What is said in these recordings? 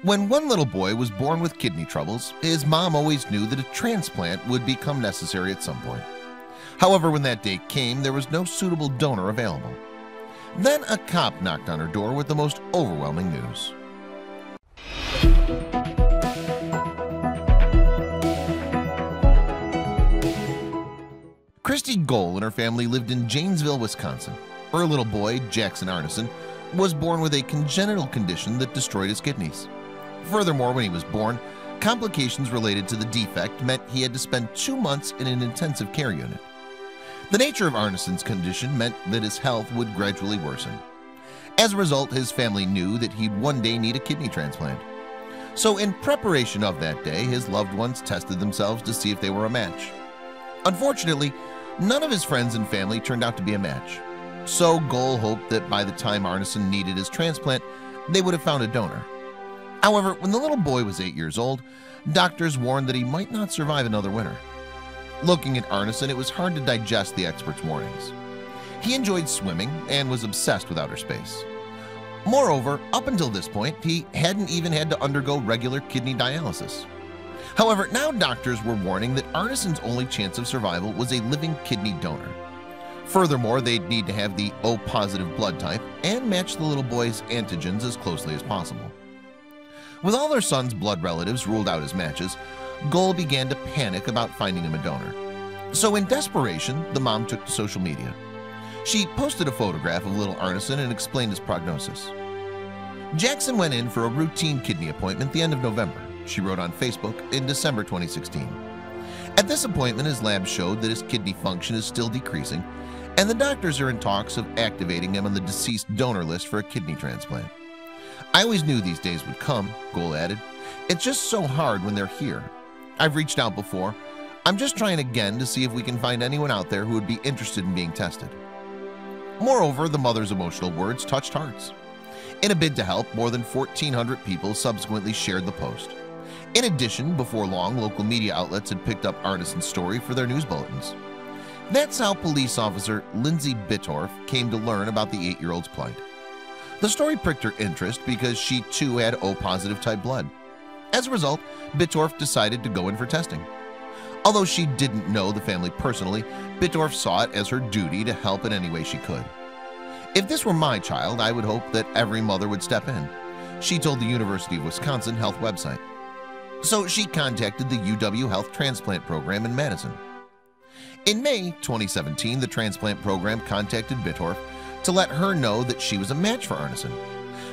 When one little boy was born with kidney troubles, his mom always knew that a transplant would become necessary at some point. However, when that day came, there was no suitable donor available. Then a cop knocked on her door with the most overwhelming news. Christy Gohl and her family lived in Janesville, Wisconsin. Her little boy, Jackson Arneson, was born with a congenital condition that destroyed his kidneys. Furthermore, when he was born, complications related to the defect meant he had to spend 2 months in an intensive care unit. The nature of Arneson's condition meant that his health would gradually worsen. As a result, his family knew that he'd one day need a kidney transplant. So in preparation of that day, his loved ones tested themselves to see if they were a match. Unfortunately, none of his friends and family turned out to be a match. So Gohl hoped that by the time Arneson needed his transplant, they would have found a donor. However, when the little boy was 8 years old, doctors warned that he might not survive another winter. Looking at Arneson, it was hard to digest the experts' warnings. He enjoyed swimming and was obsessed with outer space. Moreover, up until this point, he hadn't even had to undergo regular kidney dialysis. However, now doctors were warning that Arneson's only chance of survival was a living kidney donor. Furthermore, they'd need to have the O-positive blood type and match the little boy's antigens as closely as possible. With all their son's blood relatives ruled out as matches, Gohl began to panic about finding him a donor. So in desperation, the mom took to social media. She posted a photograph of little Arneson and explained his prognosis. Jackson went in for a routine kidney appointment the end of November, she wrote on Facebook in December 2016. At this appointment, his lab showed that his kidney function is still decreasing, and the doctors are in talks of activating him on the deceased donor list for a kidney transplant. I always knew these days would come, Gohl added. It's just so hard when they're here. I've reached out before. I'm just trying again to see if we can find anyone out there who would be interested in being tested. Moreover, the mother's emotional words touched hearts. In a bid to help, more than 1,400 people subsequently shared the post. In addition, before long, local media outlets had picked up Arneson's story for their news bulletins. That's how police officer Lindsay Bittorf came to learn about the 8-year-old's plight. The story pricked her interest because she too had O-positive type blood. As a result, Bittorf decided to go in for testing. Although she didn't know the family personally, Bittorf saw it as her duty to help in any way she could. If this were my child, I would hope that every mother would step in, she told the University of Wisconsin Health website. So she contacted the UW Health Transplant Program in Madison. In May 2017, the transplant program contacted Bittorf to let her know that she was a match for Arneson.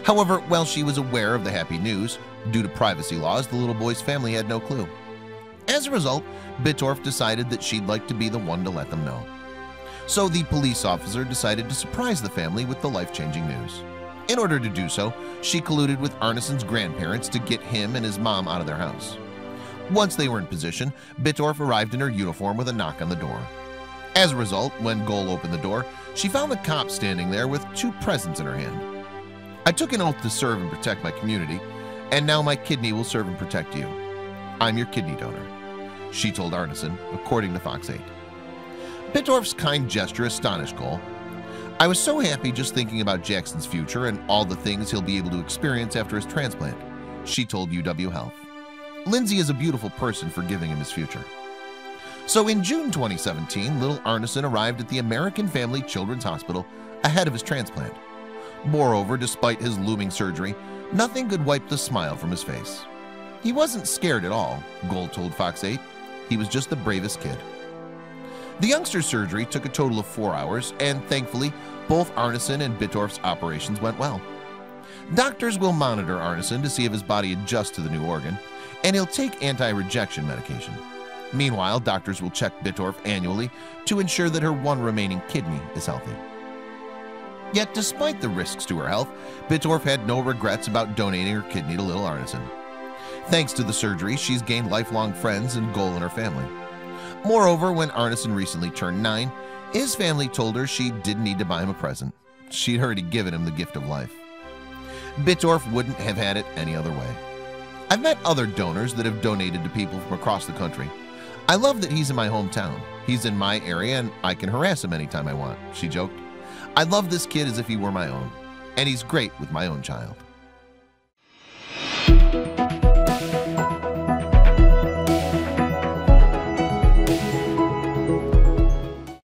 However, while she was aware of the happy news, due to privacy laws, the little boy's family had no clue. As a result, Bittorf decided that she'd like to be the one to let them know. So the police officer decided to surprise the family with the life-changing news. In order to do so, she colluded with Arneson's grandparents to get him and his mom out of their house. Once they were in position, Bittorf arrived in her uniform with a knock on the door. As a result, when Gohl opened the door, she found the cop standing there with 2 presents in her hand. I took an oath to serve and protect my community, and now my kidney will serve and protect you. I'm your kidney donor, she told Arneson, according to Fox 8. Bittorf's kind gesture astonished Gohl. I was so happy just thinking about Jackson's future and all the things he'll be able to experience after his transplant, she told UW Health. Lindsay is a beautiful person for giving him his future. So in June 2017, little Arneson arrived at the American Family Children's Hospital ahead of his transplant. Moreover, despite his looming surgery, nothing could wipe the smile from his face. He wasn't scared at all, Gohl told Fox 8. He was just the bravest kid. The youngster's surgery took a total of 4 hours, and thankfully, both Arneson and Bittorf's operations went well. Doctors will monitor Arneson to see if his body adjusts to the new organ, and he'll take anti-rejection medication. Meanwhile, doctors will check Bittorf annually to ensure that her one remaining kidney is healthy. Yet despite the risks to her health, Bittorf had no regrets about donating her kidney to little Arneson. Thanks to the surgery, she's gained lifelong friends and Gohl in her family. Moreover, when Arneson recently turned 9, his family told her she didn't need to buy him a present. She'd already given him the gift of life. Bittorf wouldn't have had it any other way. I've met other donors that have donated to people from across the country. I love that he's in my hometown. He's in my area and I can harass him anytime I want, she joked. I love this kid as if he were my own, and he's great with my own child.